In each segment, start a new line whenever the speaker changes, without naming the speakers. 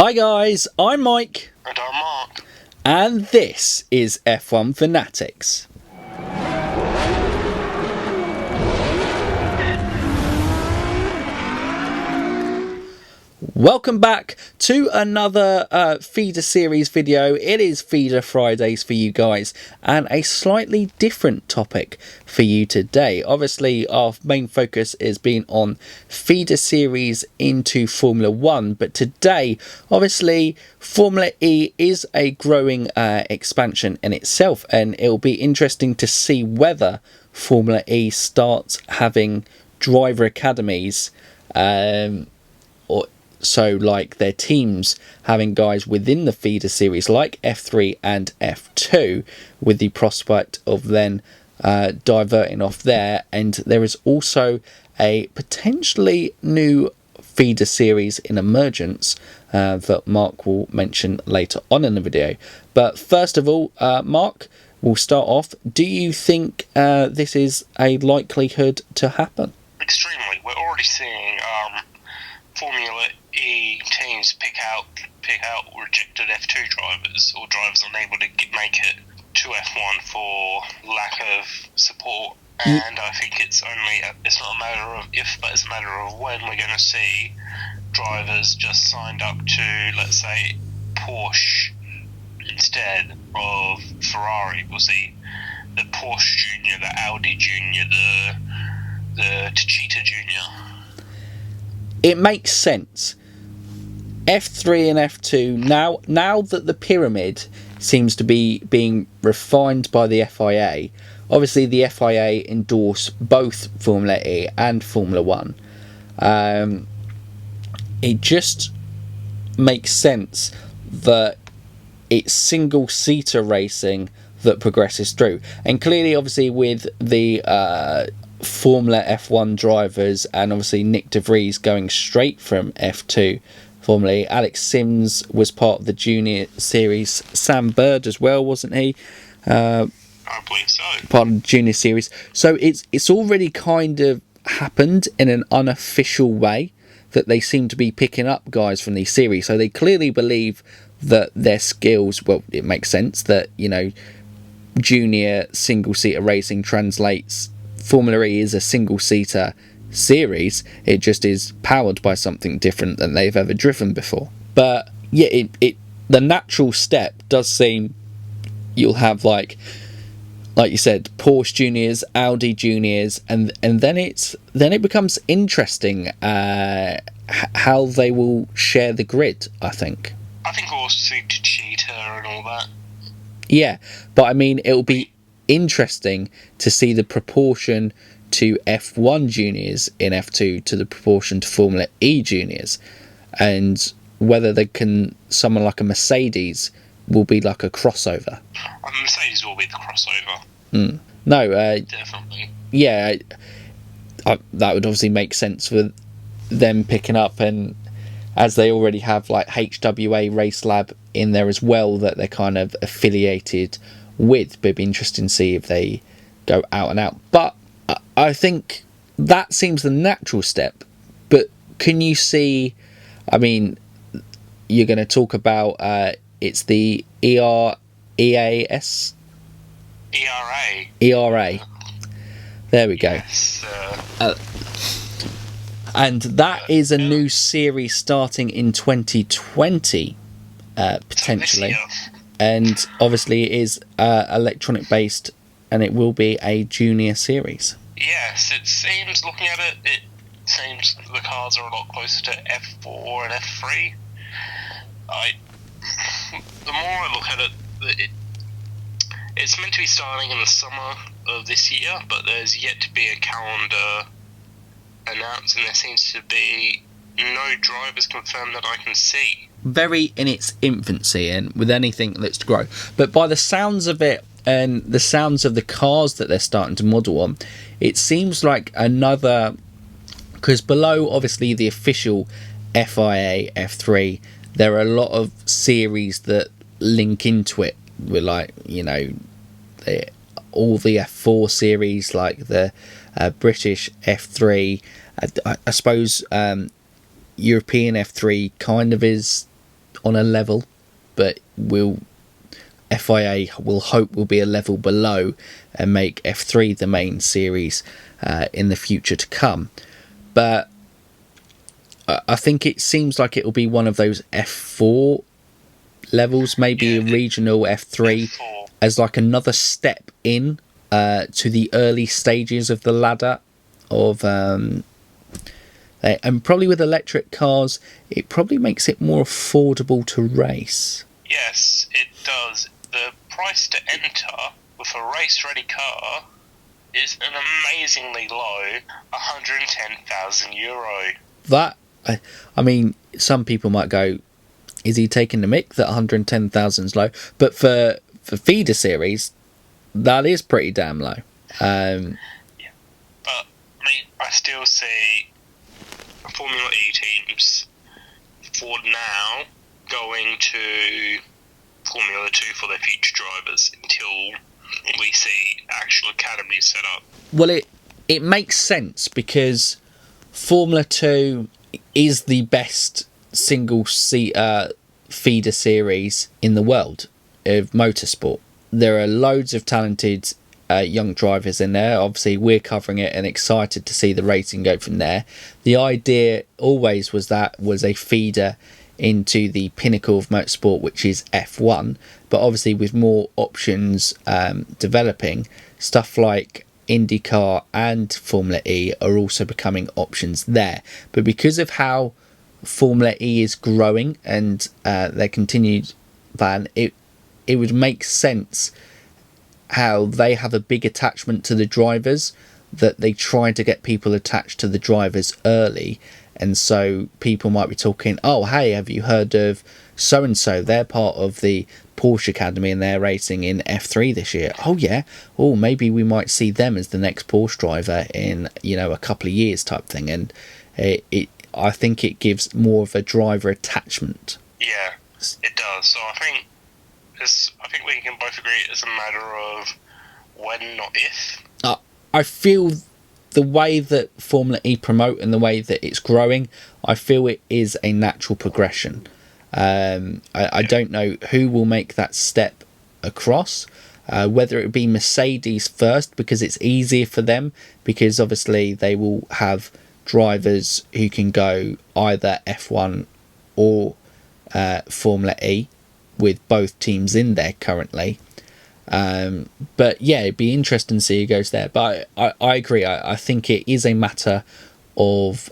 Hi guys, I'm Mike.
And I'm Mark.
And this is F1 Fanatics. Welcome back to another Feeder Series video. It is Feeder Fridays for you guys, and a slightly different topic for you today. Obviously, our main focus has been on Feeder Series into Formula 1, but today, obviously, Formula E is a growing expansion in itself, and it'll be interesting to see whether Formula E starts having driver academies, so like their teams having guys within the feeder series like F3 and F2, with the prospect of then diverting off there. And there is also a potentially new feeder series in emergence that Mark will mention later on in the video. But first of all, Mark, we'll start off. Do you think this is a likelihood to happen?
Extremely. We're already seeing Formula E teams pick out rejected F2 drivers, or drivers unable to make it to F1 for lack of support. And I think it's not a matter of if, but it's a matter of when we're going to see drivers just signed up to, let's say, Porsche instead of Ferrari. We'll see the Porsche Junior, the Audi Junior, the Techeetah Junior.
It makes sense. F3 and F2, now that the pyramid seems to be being refined by the FIA, obviously the FIA endorse both Formula E and Formula 1. It just makes sense that it's single-seater racing that progresses through. And clearly, obviously, with the Formula F1 drivers, and obviously Nick De Vries going straight from F2 Formula E. Alex Sims was part of the junior series. Sam Bird as well, wasn't he?
I believe so.
Part of the junior series. So it's already kind of happened in an unofficial way that they seem to be picking up guys from these series. So they clearly believe that their skills, well, it makes sense that, you know, junior single-seater racing translates. Formula E is a single-seater series. It just is powered by something different than they've ever driven before. But yeah, the natural step does seem you'll have like you said, Porsche Juniors, Audi Juniors, and then it becomes interesting how they will share the grid. I think
we'll see Techeetah and all that.
Yeah, but I mean, it'll be interesting to see the proportion to F1 juniors in F2 to the proportion to Formula E juniors, and whether someone like a Mercedes will be like a crossover.
Mercedes will be the crossover.
No,
definitely.
Yeah, that would obviously make sense for them picking up, and as they already have like HWA Race Lab in there as well that they're kind of affiliated with. But it'd be interesting to see if they go out and out. But I think that seems the natural step. But can you see, I mean, you're going to talk about it's the ERA. There we go.
Yes,
and that is a new series starting in 2020, potentially. And obviously it is electronic based, and it will be a junior series.
Yes, it seems, looking at it, the cars are a lot closer to F4 and F3. The more I look at it, it's meant to be starting in the summer of this year, but there's yet to be a calendar announced, and there seems to be no drivers confirmed that I can see.
Very in its infancy, and with anything that's to grow. But by the sounds of it, and the sounds of the cars that they're starting to model on, it seems like another, because below obviously the official FIA F3, there are a lot of series that link into it with, like, you know, all the F4 series, like the British F3. I suppose European F3 kind of is on a level, but FIA will hope will be a level below and make F3 the main series in the future to come. But I think it seems like it will be one of those F4 levels, maybe a regional F3,
F4.
as like another step in to the early stages of the ladder of and probably with electric cars, it probably makes it more affordable to race.
Yes, it does. The price to enter with a race-ready car is an amazingly low €110,000.
That, I mean, some people might go, is he taking the mick that 110,000 is low? But for feeder series, that is pretty damn low.
Yeah. But I still see Formula E teams for now going to Formula 2 for their future drivers until we see actual academies set up.
Well, it makes sense because Formula 2 is the best single-seater feeder series in the world of motorsport. There are loads of talented young drivers in there. Obviously, we're covering it and excited to see the racing go from there. The idea always was that was a feeder into the pinnacle of motorsport, which is F1. But obviously, with more options developing, stuff like IndyCar and Formula E are also becoming options there. But because of how Formula E is growing and their continued plan, it would make sense how they have a big attachment to the drivers, that they try to get people attached to the drivers early. And so people might be talking, oh, hey, have you heard of so-and-so? They're part of the Porsche Academy and they're racing in F3 this year. Oh, yeah. Oh, maybe we might see them as the next Porsche driver in, a couple of years type thing. And I think it gives more of a driver attachment.
Yeah, it does. So I think we can both agree it's a matter of when, not if.
I feel the way that Formula E promote and the way that it's growing, I feel it is a natural progression. I don't know who will make that step across, whether it be Mercedes first because it's easier for them, because obviously they will have drivers who can go either F1 or Formula E with both teams in there currently. But yeah, it'd be interesting to see who goes there. But I agree. I think it is a matter of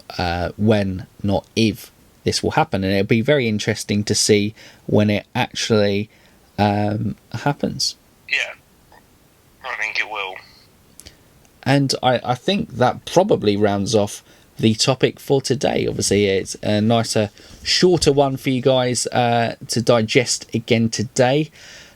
when, not if, this will happen. And it'll be very interesting to see when it actually happens.
Yeah, I think it will.
And I think that probably rounds off the topic for today. Obviously, it's a nicer, shorter one for you guys to digest again today.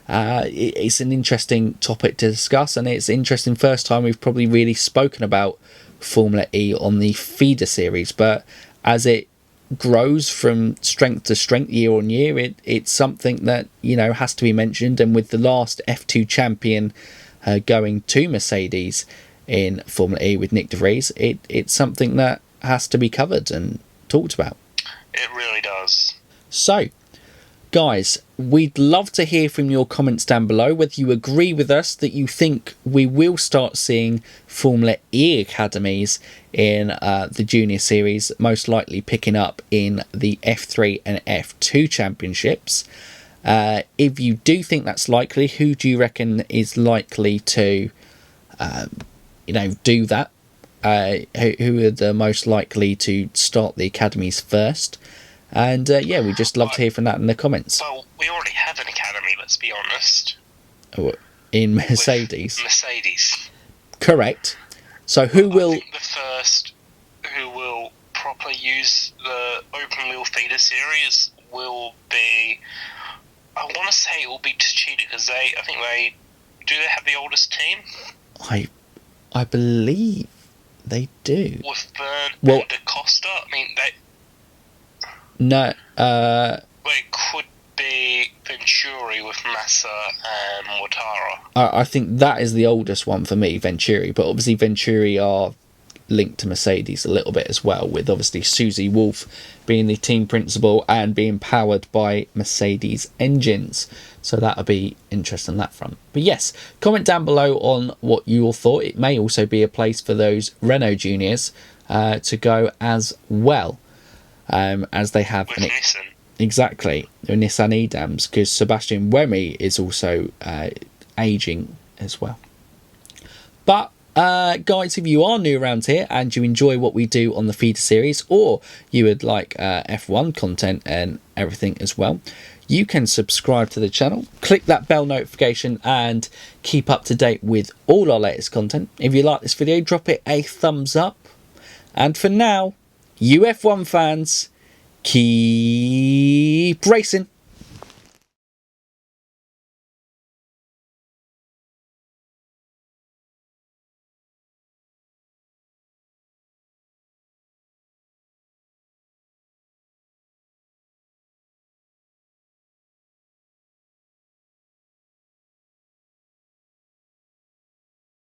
It's an interesting topic to discuss, and it's interesting first time we've probably really spoken about Formula E on the feeder series. But as it grows from strength to strength year on year, it's something that has to be mentioned. And with the last F2 champion going to Mercedes in Formula E with Nick de Vries, it's something that has to be covered and talked about.
It really does.
So, guys, we'd love to hear from your comments down below, whether you agree with us that you think we will start seeing Formula E Academies in the Junior Series, most likely picking up in the F3 and F2 championships. If you do think that's likely, who do you reckon is likely to do that? Who are the most likely to start the academies first? And we'd just love to hear from that in the comments.
Well, we already have an academy, let's be honest.
In Mercedes?
With Mercedes.
Correct. So who will...
I think the first who will properly use the open wheel feeder series will be... I want to say it will be Techeetah, because I think they... Do they have the oldest team?
I believe they do.
With Vern and Da Costa? I mean, they...
No,
Well, it could be Venturi with Massa and Mortara.
I think that is the oldest one for me, Venturi. But obviously Venturi are linked to Mercedes a little bit as well, with obviously Susie Wolff being the team principal and being powered by Mercedes engines. So that'll be interesting on that front. But yes, comment down below on what you all thought. It may also be a place for those Renault juniors to go as well, as they have
with Nissan.
Exactly, the Nissan Edams, because Sebastian Buemi is also aging as well. But guys, if you are new around here and you enjoy what we do on the feeder series, or you would like F1 content and everything as well, you can subscribe to the channel, click that bell notification, and keep up to date with all our latest content. If you like this video, drop it a thumbs up. And for now, you F1 fans, keep racing.